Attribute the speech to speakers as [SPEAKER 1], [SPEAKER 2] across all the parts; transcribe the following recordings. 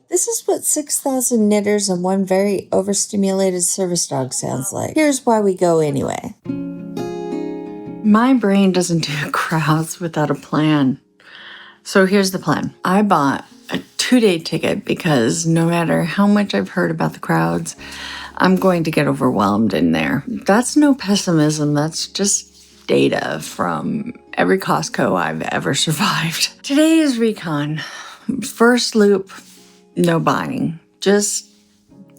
[SPEAKER 1] This is what 6,000 knitters and one very overstimulated service dog sounds like. Here's why we go anyway.
[SPEAKER 2] My brain doesn't do crowds without a plan. So here's the plan. I bought a 2-day ticket because no matter how much I've heard about the crowds, I'm going to get overwhelmed in there. That's no pessimism. That's just data from every Costco I've ever survived. Today is recon. First loop, no buying. Just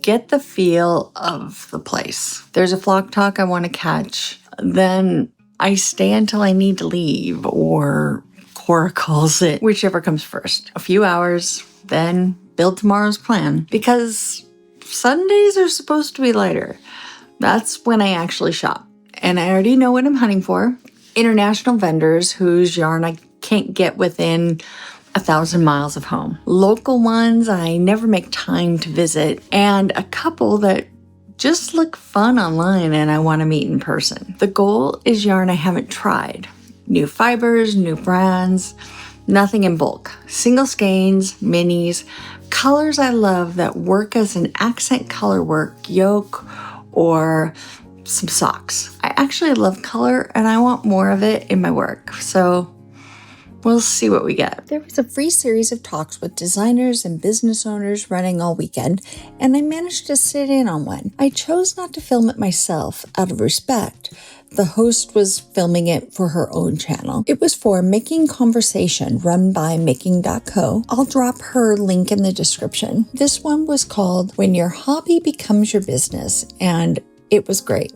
[SPEAKER 2] get the feel of the place. There's a flock talk I want to catch. Then I stay until I need to leave, or Cora calls it, whichever comes first. A few hours, then build tomorrow's plan. Because Sundays are supposed to be lighter. That's when I actually shop. And I already know what I'm hunting for. International vendors whose yarn I can't get within 1,000 miles of home. Local ones I never make time to visit. And a couple that just look fun online and I want to meet in person. The goal is yarn I haven't tried. New fibers, new brands, nothing in bulk. Single skeins, minis, colors I love that work as an accent color work, yoke, or some socks. I actually love color and I want more of it in my work. So we'll see what we get.
[SPEAKER 1] There was a free series of talks with designers and business owners running all weekend, and I managed to sit in on one. I chose not to film it myself out of respect. The host was filming it for her own channel. It was for Making Conversation, run by making.co. I'll drop her link in the description. This one was called When Your Hobby Becomes Your Business, and it was great.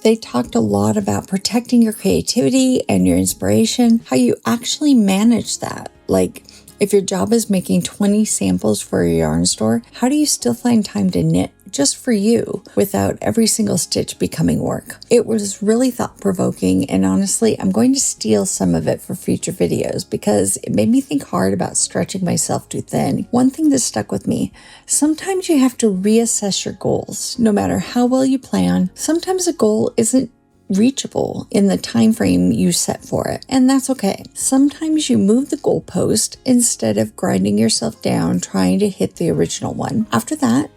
[SPEAKER 1] They talked a lot about protecting your creativity and your inspiration, how you actually manage that. Like, if your job is making 20 samples for your yarn store, how do you still find time to knit just for you without every single stitch becoming work? It was really thought-provoking, and honestly, I'm going to steal some of it for future videos because it made me think hard about stretching myself too thin. One thing that stuck with me, sometimes you have to reassess your goals. No matter how well you plan, sometimes a goal isn't reachable in the time frame you set for it, and that's okay. Sometimes you move the goalpost instead of grinding yourself down trying to hit the original one. After that,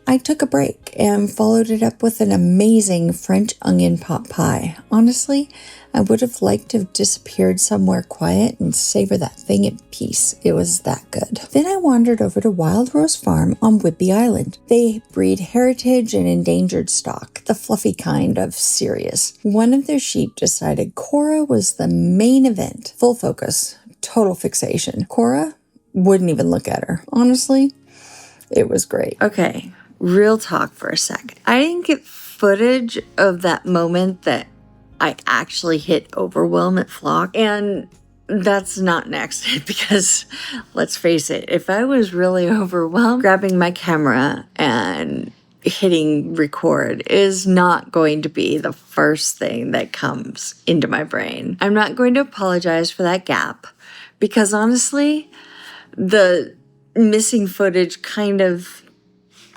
[SPEAKER 1] I took a break and followed it up with an amazing French onion pot pie. Honestly, I would have liked to have disappeared somewhere quiet and savor that thing in peace. It was that good. Then I wandered over to Wild Rose Farm on Whidbey Island. They breed heritage and endangered stock, the fluffy kind of serious. One of their sheep decided Cora was the main event. Full focus, total fixation. Cora wouldn't even look at her. Honestly, it was great. Okay. Real talk for a second. I didn't get footage of that moment that I actually hit Overwhelm at Flock, and that's not next because let's face it, if I was really overwhelmed, grabbing my camera and hitting record is not going to be the first thing that comes into my brain. I'm not going to apologize for that gap because honestly, the missing footage kind of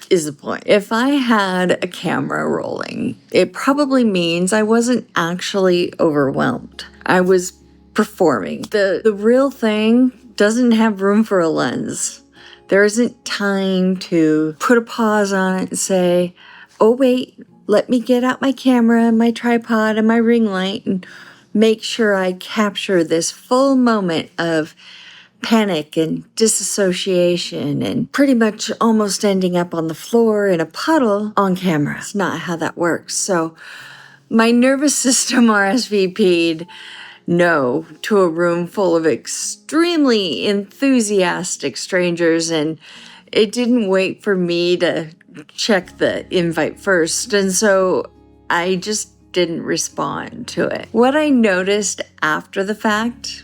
[SPEAKER 1] is the point. If I had a camera rolling, it probably means I wasn't actually overwhelmed. I was performing. The real thing doesn't have room for a lens. There isn't time to put a pause on it and say, oh wait, let me get out my camera and my tripod and my ring light and make sure I capture this full moment of panic and disassociation and pretty much almost ending up on the floor in a puddle on camera. It's not how that works. So my nervous system RSVP'd no to a room full of extremely enthusiastic strangers, and it didn't wait for me to check the invite first, and so I just didn't respond to it. What I noticed after the fact,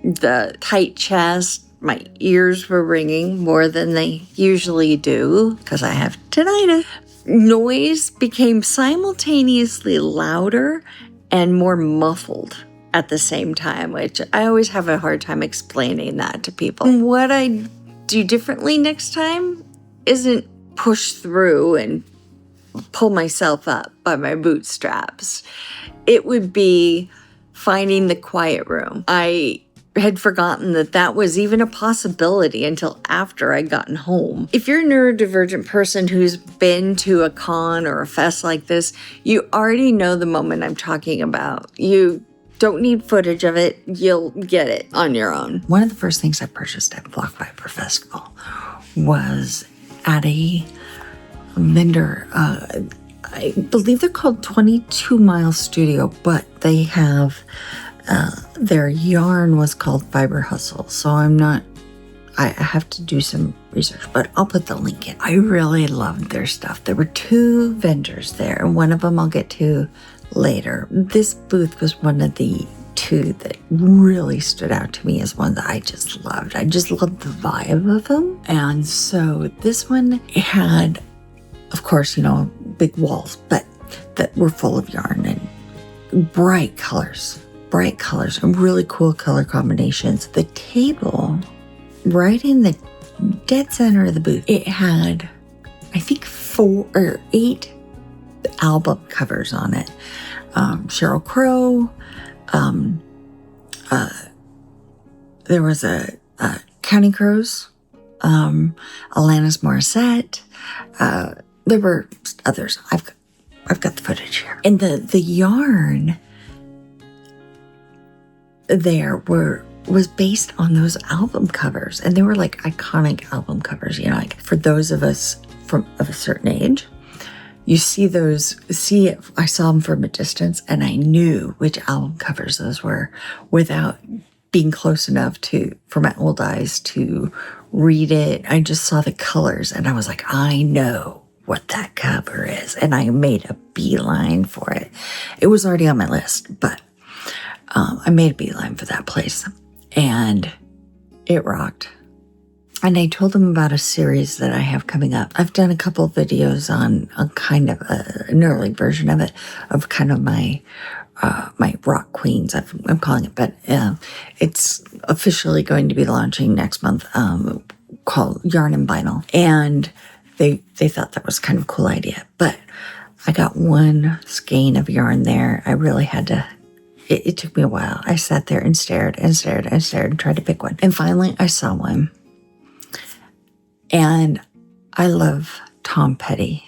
[SPEAKER 1] the tight chest, my ears were ringing more than they usually do because I have tinnitus. Noise became simultaneously louder and more muffled at the same time, which I always have a hard time explaining that to people. And what I do differently next time isn't push through and pull myself up by my bootstraps. It would be finding the quiet room. I
[SPEAKER 2] had forgotten that that was even a possibility until after I'd gotten home. If you're a neurodivergent person who's been to a con or a fest like this, you already know the moment I'm talking about. You don't need footage of it. You'll get it on your own. One of the first things I purchased at Block Viper Festival was at a vendor. I believe they're called 22 Mile Studio, but they have their yarn was called Fiber Hustle. So I have to do some research, but I'll put the link in. I really loved their stuff. There were 2 vendors there, and one of them I'll get to later. This booth was one of the 2 that really stood out to me as one that I just loved. I just loved the vibe of them. And so this one had, of course, big walls, but that were full of yarn and bright colors and really cool color combinations. The table right in the dead center of the booth, it had, I think, 4 or 8 album covers on it. Sheryl Crow, there was a Counting Crows, Alanis Morissette, there were others. I've got the footage here. And the yarn there was based on those album covers, and they were like iconic album covers. Like for those of us of a certain age, you see it. I saw them from a distance, and I knew which album covers those were without being close enough for my old eyes to read it. I just saw the colors, and I was like, I know what that cover is, and I made a beeline for it. It was already on my list, but I made a beeline for that place, and it rocked. And I told them about a series that I have coming up. I've done a couple of videos on kind of an early version of it, of kind of my rock queens, I'm calling it, but it's officially going to be launching next month, called Yarn and Vinyl. And they thought that was kind of a cool idea, but I got one skein of yarn there. I really had to. It took me a while. I sat there and stared and stared and stared and tried to pick one. And finally, I saw one. And I love Tom Petty.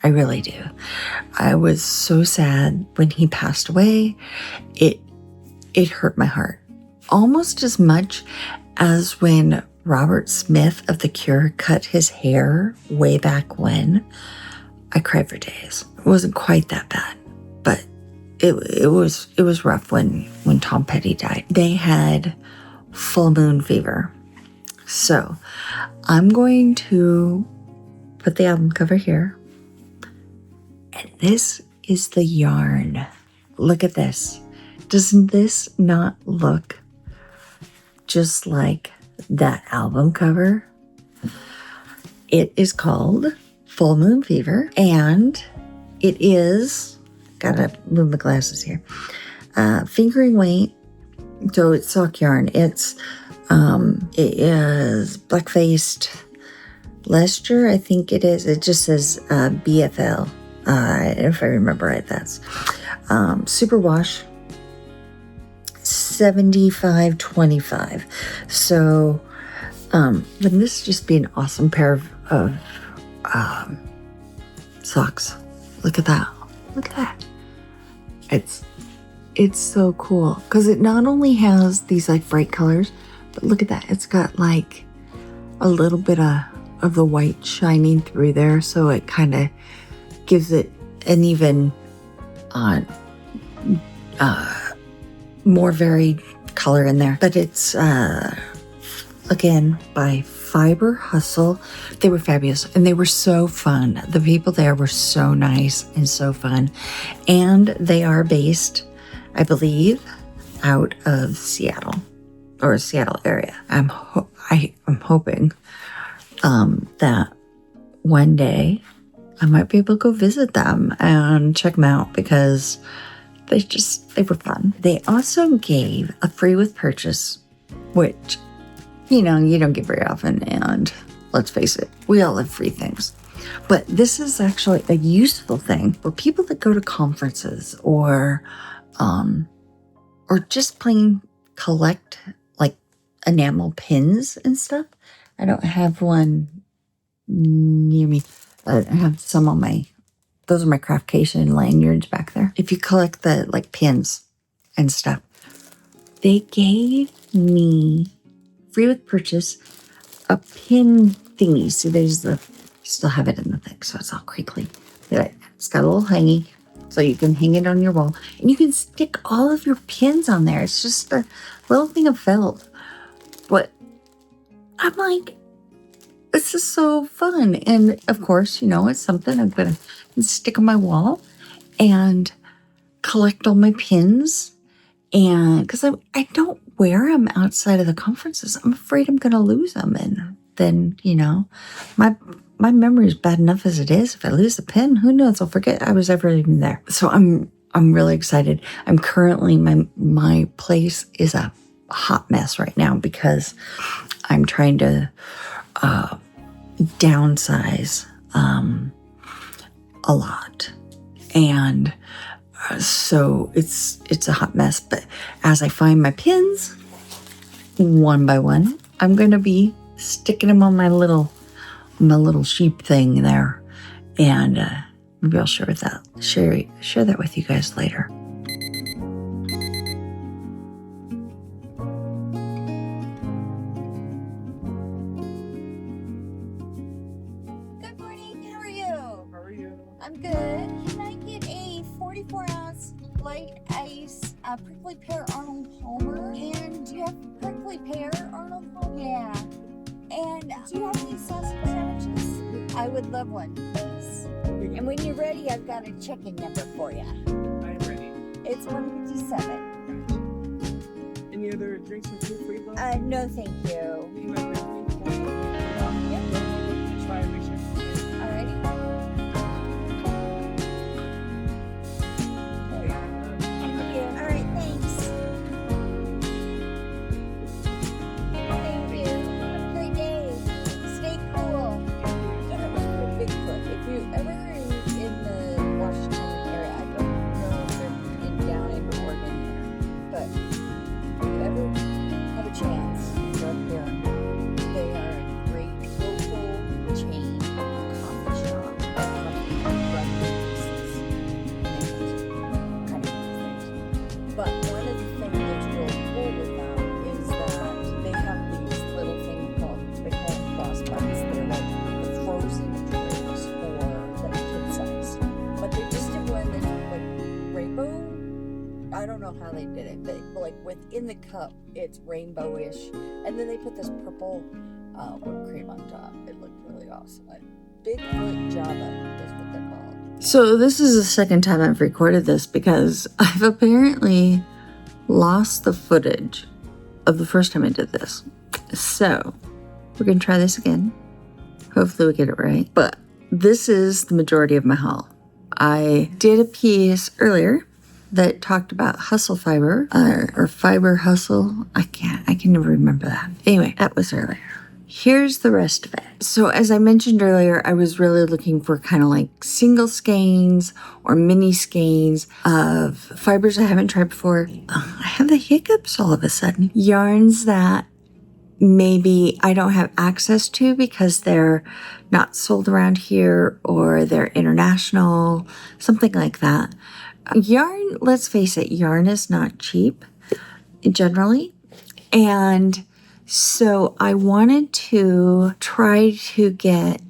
[SPEAKER 2] I really do. I was so sad when he passed away. It hurt my heart. Almost as much as when Robert Smith of The Cure cut his hair way back when. I cried for days. It wasn't quite that bad, but it was rough when Tom Petty died. They had full moon fever. So I'm going to put the album cover here. And this is the yarn. Look at this. Doesn't this not look just like that album cover? It is called Full Moon Fever, and it is, gotta move my glasses here, fingering weight. So it's sock yarn. It is black-faced Leicester, I think it is. It just says BFL. If I remember right, that's superwash 75-25. So wouldn't this just be an awesome pair of socks? Look at that. Look at that. It's so cool because it not only has these like bright colors, but look at that. It's got like a little bit of the white shining through there, so it kind of gives it an even more varied color in there. But it's again by Fiber Hustle. They were fabulous and they were so fun. The people there were so nice and so fun, and they are based, I believe, out of Seattle or Seattle area. I'm hoping that one day I might be able to go visit them and check them out because they were fun. They also gave a free with purchase, which, you don't get very often. And let's face it, we all have free things. But this is actually a useful thing for people that go to conferences or just plain collect like
[SPEAKER 1] enamel pins and stuff. I don't have one near me. I have some on those are my Craftcation lanyards back there. If you collect the like pins and stuff, they gave me free with purchase a pin thingy. See, still have it in the thing, so it's all crinkly. It's got a little hangy, so you can hang it on your wall, and you can stick all of your pins on there. It's just a little thing of felt. But I'm like, this is so fun. And of course, it's something I'm going to stick on my wall and collect all my pins. And because I don't wear them outside of the conferences, I'm afraid I'm going to lose them. And then, my memory is bad enough as it is. If I lose the pin, who knows? I'll forget I was ever even there. So I'm really excited. I'm currently, my place is a hot mess right now because I'm trying to downsize a lot. And so it's a hot mess. But as I find my pins one by one, I'm going to be sticking them on my little sheep thing there. And maybe I'll share that with you guys later. Good morning. How are you?
[SPEAKER 3] How are you?
[SPEAKER 1] I'm good. Can I get a 44-ounce light ice prickly pear Arnold Palmer? And do you have prickly pear Arnold Palmer? Yeah. And do you have any sausage sandwiches? I would love one, please. And when you're ready, I've got a check-in number for you.
[SPEAKER 3] I am ready.
[SPEAKER 1] It's 157.
[SPEAKER 3] Any other drinks or food for you, though?
[SPEAKER 1] No, thank you.
[SPEAKER 3] You might be able to
[SPEAKER 1] Yep.
[SPEAKER 3] try and make sure.
[SPEAKER 1] Alrighty. Thank you. All right, thanks. Thank you. Have a great day. Stay cool. That was for Bigfoot. If you ever in the Washington area, I don't know if they're down in Oregon, but if you ever have a chance, go up there. They are a great local chain coffee shop. Run businesses and kind of things. But one of the things that's really cool with them is that they have these little things they call them crossbuns. They're like the frozen drinks for like kid size. But they just did one that's like rainbow. I don't know how they did it, but like within the cup, it's rainbowish. And then they put this purple whipped cream on top. It looked really awesome. Bigfoot Java is what they're called. So this is the second time I've recorded this because I've apparently lost the footage of the first time I did this. So we're going to try this again. Hopefully we get it right. But this is the majority of my haul. I did a piece earlier that talked about hustle fiber or fiber hustle. I can never remember that. Anyway, that was earlier. Here's the rest of it. So as I mentioned earlier, I was really looking for kind of like single skeins or mini skeins of fibers I haven't tried before. I have the hiccups all of a sudden. Yarns that maybe I don't have access to because they're not sold around here or they're international, something like that. Yarn, let's face it, yarn is not cheap generally. And so I wanted to try to get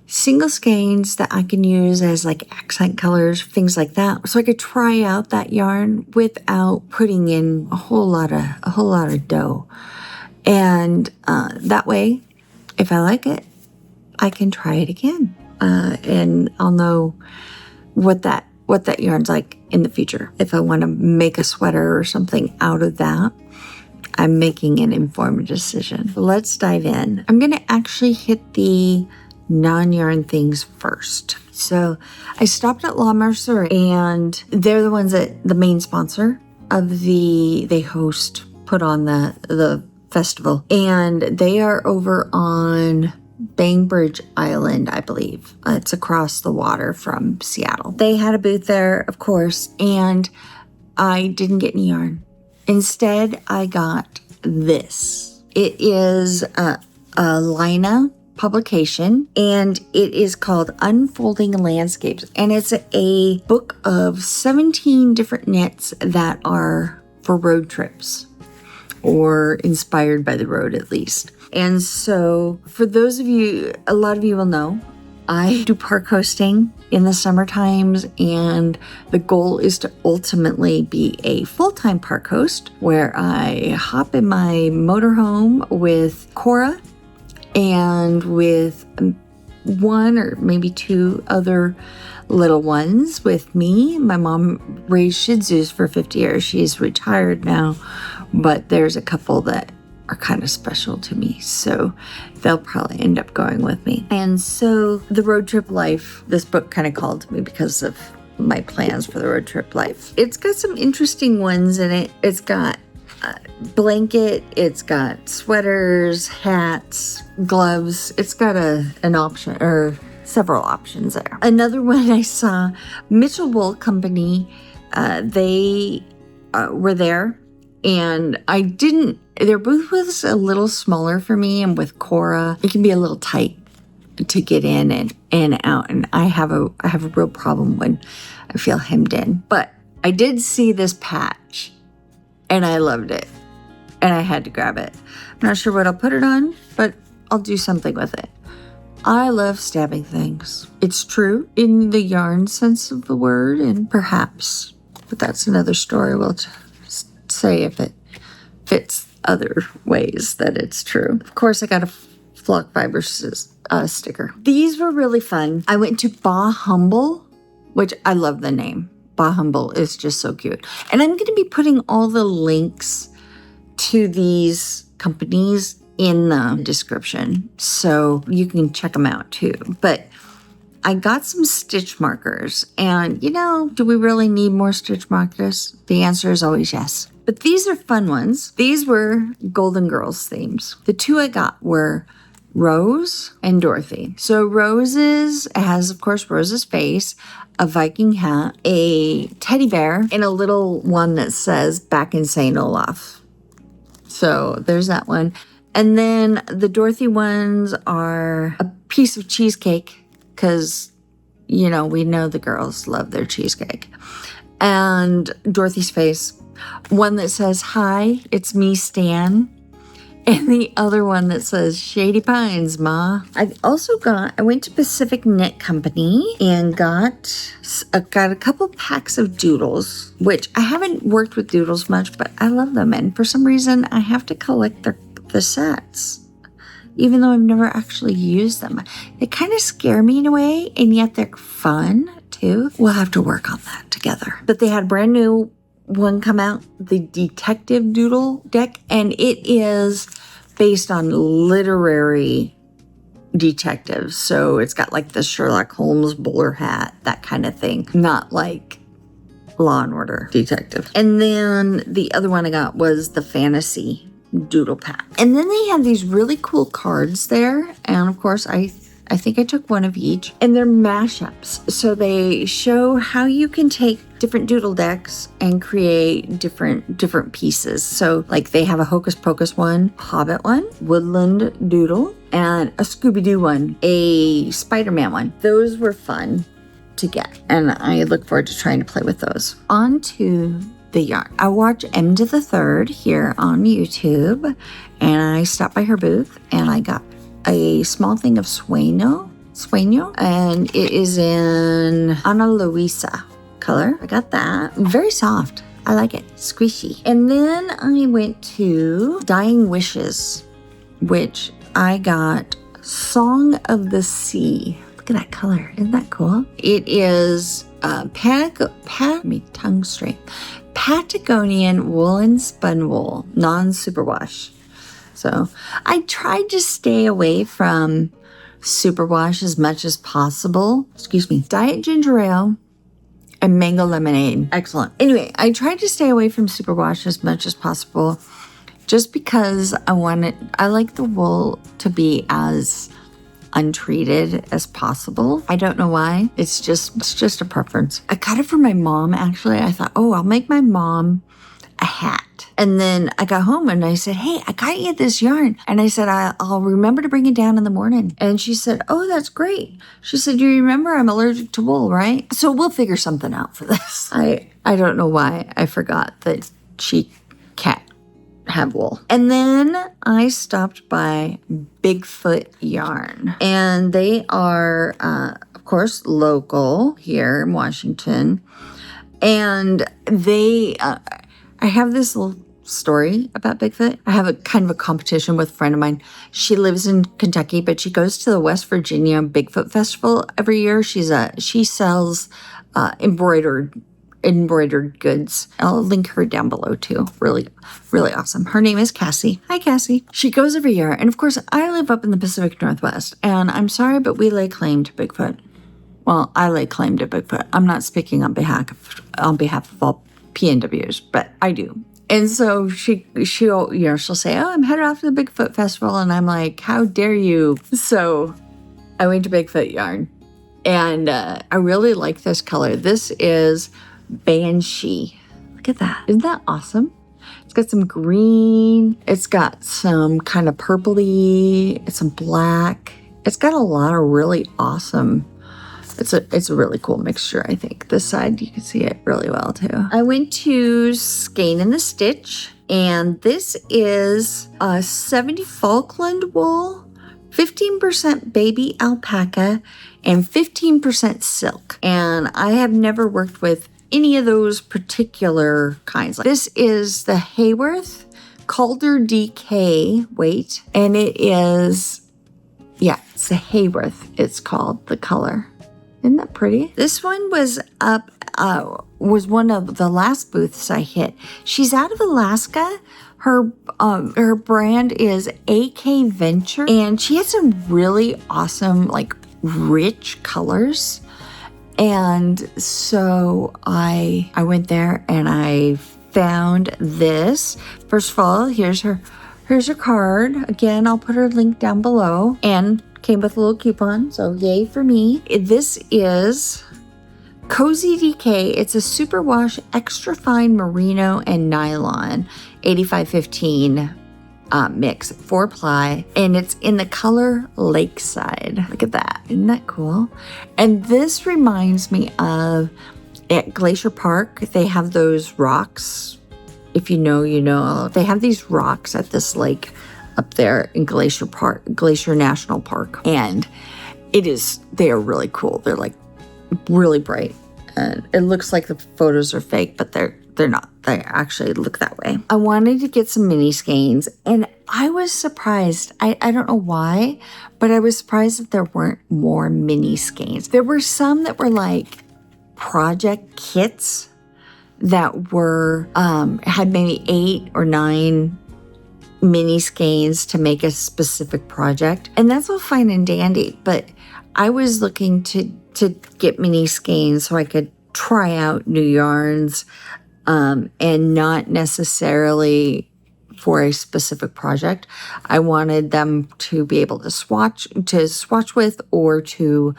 [SPEAKER 1] single skeins that I can use as like accent colors, things like that. So I could try out that yarn without putting in a whole lot of dough. And that way, if I like it, I can try it again. And I'll know what that yarn's like in the future. If I want to make a sweater or something out of that, I'm making an informed decision. Let's dive in. I'm going to actually hit the non-yarn things first. So I stopped at La Mercer, and they're the ones that the main sponsor of they put on the festival, and they are over on Bainbridge Island, I believe. It's across the water from Seattle. They had a booth there, of course, and I didn't get any yarn. Instead, I got this. It is a Lina publication, and it is called Unfolding Landscapes. And it's a book of 17 different knits that are for road trips, or inspired by the road at least. And so for those of you, a lot of you will know, I do park hosting in the summer times, and the goal is to ultimately be a full-time park host where I hop in my motorhome with Cora and with one or maybe two other little ones with me. My mom raised Shih Tzus for 50 years. She's retired now, but there's a couple that are kind of special to me, so they'll probably end up going with me. And so the road trip life, this book kind of called to me because of my plans for the road trip life. It's got some interesting ones in it. It's got a blanket, it's got sweaters, hats, gloves. It's got an option, or several options there. Another one I saw, Mitchell Wool Company, they were there, and their booth was a little smaller for me, and with Cora, it can be a little tight to get in and out, and I have a real problem when I feel hemmed in. But I did see this patch, and I loved it, and I had to grab it. I'm not sure what I'll put it on, but I'll do something with it. I love stabbing things. It's true in the yarn sense of the word, and perhaps, but that's another story. We'll say if it fits other ways that it's true. Of course, I got a flock fiber sticker. These were really fun. I went to Bah Humble, which I love the name. Bah Humble is just so cute. And I'm going to be putting all the links to these companies in the description, so you can check them out too. But I got some stitch markers, and do we really need more stitch markers? The answer is always yes. But these are fun ones. These were Golden Girls themes. The two I got were Rose and Dorothy. So Rose's has, of course, Rose's face, a Viking hat, a teddy bear, and a little one that says back in St. Olaf. So there's that one. And then the Dorothy ones are a piece of cheesecake, because, we know the girls love their cheesecake. And Dorothy's face. One that says, "Hi, it's me, Stan." And the other one that says, "Shady Pines, Ma." I went to Pacific Knit Company and got a couple packs of doodles, which I haven't worked with doodles much, but I love them. And for some reason, I have to collect the sets, even though I've never actually used them. They kind of scare me in a way, and yet they're fun too. We'll have to work on that together. But they had a brand new one come out, the Detective Doodle deck, and it is based on literary detectives. So it's got like the Sherlock Holmes bowler hat, that kind of thing, not like Law and Order detective. And then the other one I got was the Fantasy Doodle pack. And then they had these really cool cards there, and of course I think I took one of each, and they're mashups. So they show how you can take different doodle decks and create different pieces. So like they have a Hocus Pocus one, Hobbit one, Woodland Doodle, and a Scooby-Doo one, a Spider-Man one. Those were fun to get, and I look forward to trying to play with those. On to the yarn. I watch M to the Third here on YouTube, and I stopped by her booth, and I got a small thing of sueño, and it is in Ana Luisa color. I got that. Very soft. I like it. Squishy. And then I went to Dying Wishes, which I got Song of the Sea. Look at that color. Isn't that cool? It is Patagonian woolen spun wool, non-superwash. So I tried to stay away from superwash as much as possible. Diet ginger ale and mango lemonade. Excellent. Anyway, I tried to stay away from superwash as much as possible, just because I like the wool to be as untreated as possible. I don't know why. It's just a preference. I got it for my mom, actually. I thought, I'll make my mom
[SPEAKER 2] a hat. And then I got home and I said, hey, I got you this yarn. And I said, I'll remember to bring it down in the morning. And she said, oh, that's great. She said, you remember I'm allergic to wool, right? So we'll figure something out for this. I don't know why I forgot that she can't have wool. And then I stopped by Bigfoot Yarn. And they are, of course, local here in Washington. And they, I have this little story about Bigfoot. I have a kind of a competition with a friend of mine. She lives in Kentucky, but she goes to the West Virginia Bigfoot Festival every year. She sells embroidered goods. I'll link her down below too. Really, really awesome. Her name is Cassie. Hi, Cassie. She goes every year. And of course, I live up in the Pacific Northwest. And I'm sorry, but we lay claim to Bigfoot. Well, I lay claim to Bigfoot. I'm not speaking on behalf of all PNWs, but I do. And so she'll say, oh, I'm headed off to the Bigfoot Festival. And I'm like, how dare you? So I went to Bigfoot Yarn. And I really like this color. This is Banshee. Look at that. Isn't that awesome? It's got some green. It's got some kind of purpley. It's some black. It's got a lot of really awesome. It's a really cool mixture, I think. This side, you can see it really well, too. I went to Skein in the Stitch, and this is 70 Falkland wool, 15% baby alpaca, and 15% silk. And I have never worked with any of those particular kinds. This is the Hayworth Calder DK weight, and it is, it's the Hayworth, it's called, the color. Isn't that pretty? This one was was one of the last booths I hit. She's out of Alaska. Her brand is AK Venture, and she had some really awesome, like, rich colors. And so I went there and I found this. First of all, here's her card. Again, I'll put her link down below, and came with a little coupon, so yay for me. This is Cozy DK. It's a superwash extra fine merino and nylon 8515 mix, 4-ply, and it's in the color Lakeside. Look at that. Isn't that cool? And this reminds me of at Glacier Park. They have those rocks. If you know, you know. They have these rocks at this lake up there in Glacier National Park. And they are really cool. They're like really bright. And it looks like the photos are fake, but they're not. They actually look that way. I wanted to get some mini skeins, and I was surprised. I don't know why, but I was surprised that there weren't more mini skeins. There were some that were like project kits that were had maybe 8 or 9 mini skeins to make a specific project, and that's all fine and dandy, but I was looking to get mini skeins so I could try out new yarns, and not necessarily for a specific project. I wanted them to be able to swatch with, or to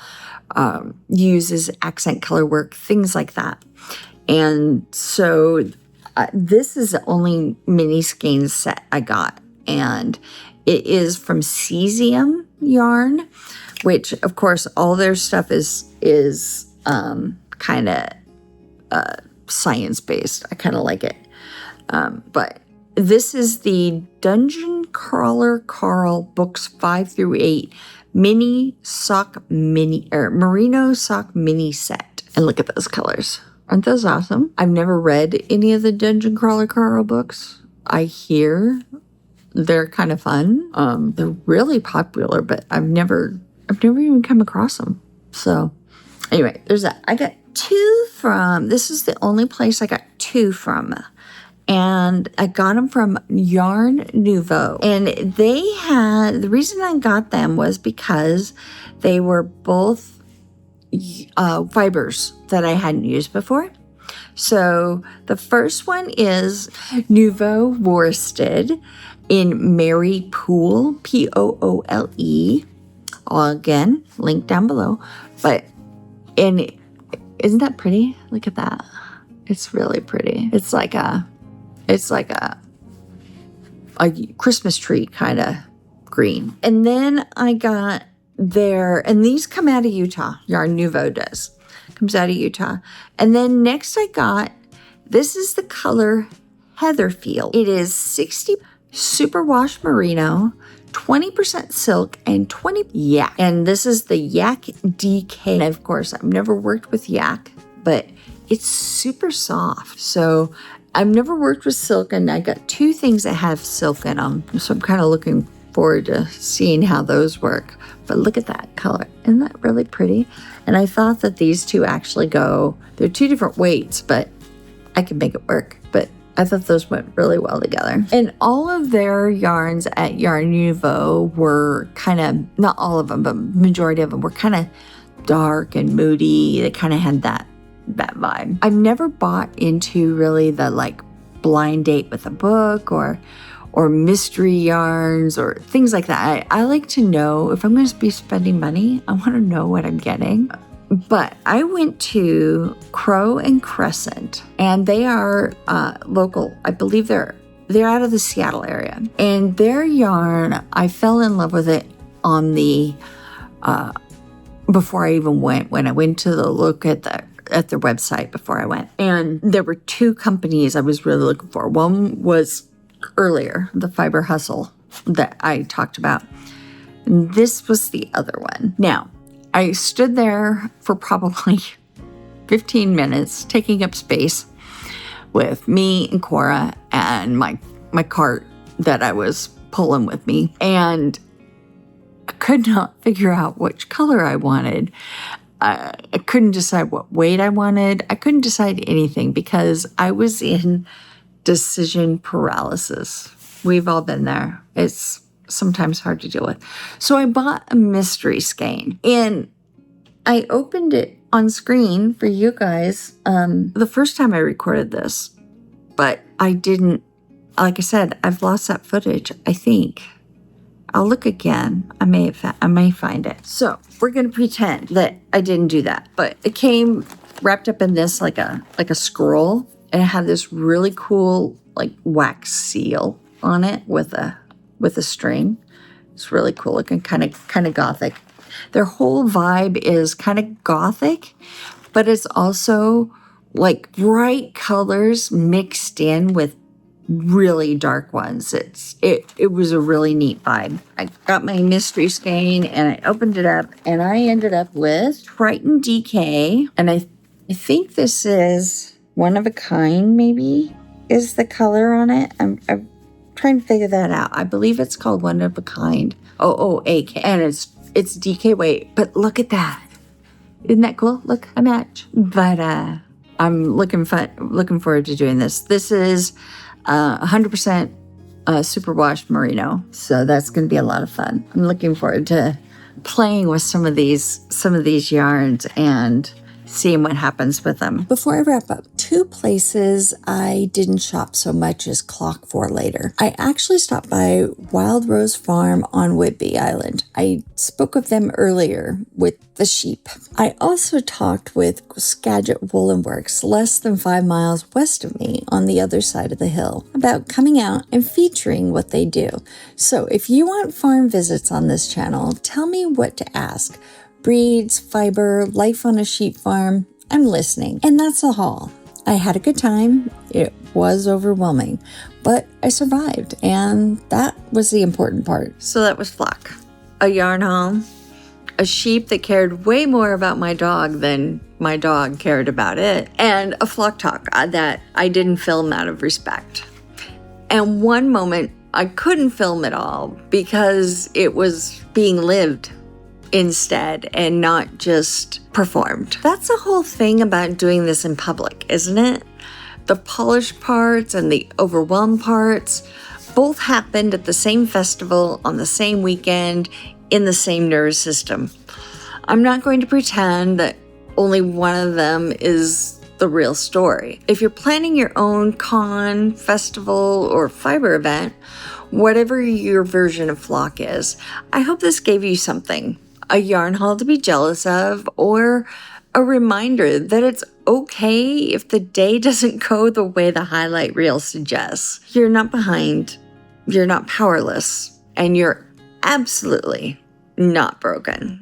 [SPEAKER 2] use as accent color work, things like that. And so this is the only mini skein set I got, and it is from Cesium Yarn, which of course all their stuff is kind of science-based. I kind of like it. But this is the Dungeon Crawler Carl books 5 through 8 merino sock mini set. And look at those colors. Aren't those awesome? I've never read any of the Dungeon Crawler Carl books. I hear they're kind of fun. They're really popular, but I've never even come across them. So anyway, there's that. I got 2 from, this is the only place I got 2 from. And I got them from Yarn Nouveau. And the reason I got them was because they were both fibers that I hadn't used before. So the first one is Nouveau Worsted in Mary Poole, Poole. Again, link down below. Isn't that pretty? Look at that. It's really pretty. It's like It's like a Christmas tree kind of green. And then I got and these come out of Utah. Yarn Nouveau does. Comes out of Utah. And then next I got, this is the color Heatherfield. It is 60 superwash merino, 20% silk, and 20 yak. And this is the yak DK. And of course, I've never worked with yak, but it's super soft. So I've never worked with silk, and I got 2 things that have silk in them. So I'm kind of looking forward to seeing how those work. But look at that color. Isn't that really pretty? And I thought that these 2 actually go, they're 2 different weights, but I can make it work. But I thought those went really well together. And all of their yarns at Yarn Nouveau were kind of, not all of them, but majority of them were kind of dark and moody. They kind of had that vibe. I've never bought into really the like blind date with a book or mystery yarns or things like that. I like to know if I'm going to be spending money, I want to know what I'm getting. But I went to Crow and Crescent, and they are local. I believe they're out of the Seattle area. And their yarn, I fell in love with it on the before I even went. When I went to look at their website before I went, and there were 2 companies I was really looking for. One was earlier, the Fiber Hustle that I talked about. And this was the other one. Now, I stood there for probably 15 minutes, taking up space with me and Cora and my cart that I was pulling with me. And I could not figure out which color I wanted. I couldn't decide what weight I wanted. I couldn't decide anything because I was in decision paralysis. We've all been there. It's sometimes hard to deal with. So I bought a mystery skein, and I opened it on screen for you guys the first time I recorded this, but I didn't, like I said, I've lost that footage, I think. I'll look again. I may find it. So we're going to pretend that I didn't do that, but it came wrapped up in this like a scroll, and it had this really cool like wax seal on it with a string. It's really cool looking, kind of gothic. Their whole vibe is kind of gothic, but it's also like bright colors mixed in with really dark ones. It was a really neat vibe. I got my mystery skein and I opened it up, and I ended up with Triton DK, and I think this is one of a kind, maybe is the color on it. I'm trying to figure that out. I believe it's called one of a kind. OOAK, and it's DK weight. But look at that. Isn't that cool? Look, a match. But I'm looking forward to doing this. This is 100% superwash merino, so that's going to be a lot of fun. I'm looking forward to playing with some of these yarns and seeing what happens with them.
[SPEAKER 1] Before I wrap up, 2 places I didn't shop so much as Clock for later. I actually stopped by Wild Rose Farm on Whidbey Island. I spoke of them earlier with the sheep. I also talked with Skagit Woollen Works, less than 5 miles west of me on the other side of the hill, about coming out and featuring what they do. So if you want farm visits on this channel, tell me what to ask. Breeds, fiber, life on a sheep farm, I'm listening. And that's a haul. I had a good time. It was overwhelming, but I survived, and that was the important part.
[SPEAKER 2] So that was Flock, a yarn haul, a sheep that cared way more about my dog than my dog cared about it, and a Flock talk that I didn't film out of respect. And one moment I couldn't film it all because it was being lived instead and not just performed. That's the whole thing about doing this in public, isn't it? The polished parts and the Overwhelm parts both happened at the same festival on the same weekend in the same nervous system. I'm not going to pretend that only one of them is the real story. If you're planning your own con, festival, or fiber event, whatever your version of Flock is, I hope this gave you something. A yarn haul to be jealous of, or a reminder that it's okay if the day doesn't go the way the highlight reel suggests. You're not behind, you're not powerless, and you're absolutely not broken.